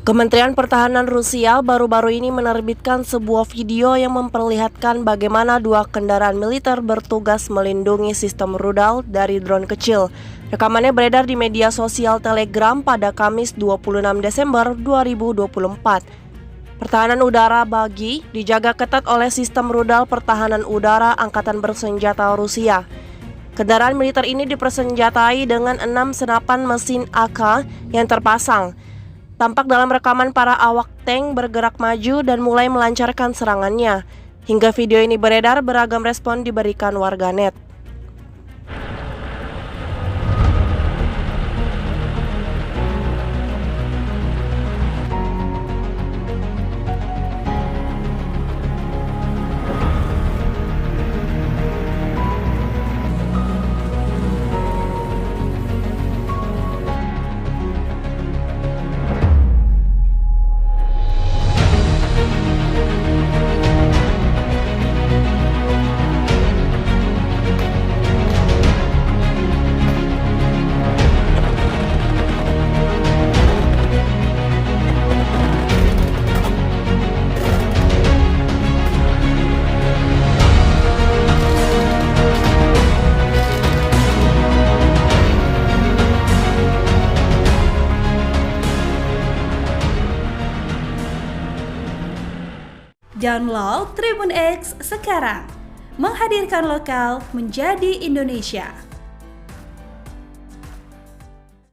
Kementerian Pertahanan Rusia baru-baru ini menerbitkan sebuah video yang memperlihatkan bagaimana dua kendaraan militer bertugas melindungi sistem rudal dari drone kecil. Rekamannya beredar di media sosial Telegram pada Kamis 26 Desember 2024. Pertahanan udara Bagi dijaga ketat oleh sistem rudal pertahanan udara Angkatan Bersenjata Rusia. Kendaraan militer ini dipersenjatai dengan 6 senapan mesin AK yang terpasang. Tampak dalam rekaman para awak tank bergerak maju dan mulai melancarkan serangannya. Hingga video ini beredar, beragam respon diberikan warganet. Download Tribun X sekarang, menghadirkan lokal menjadi Indonesia.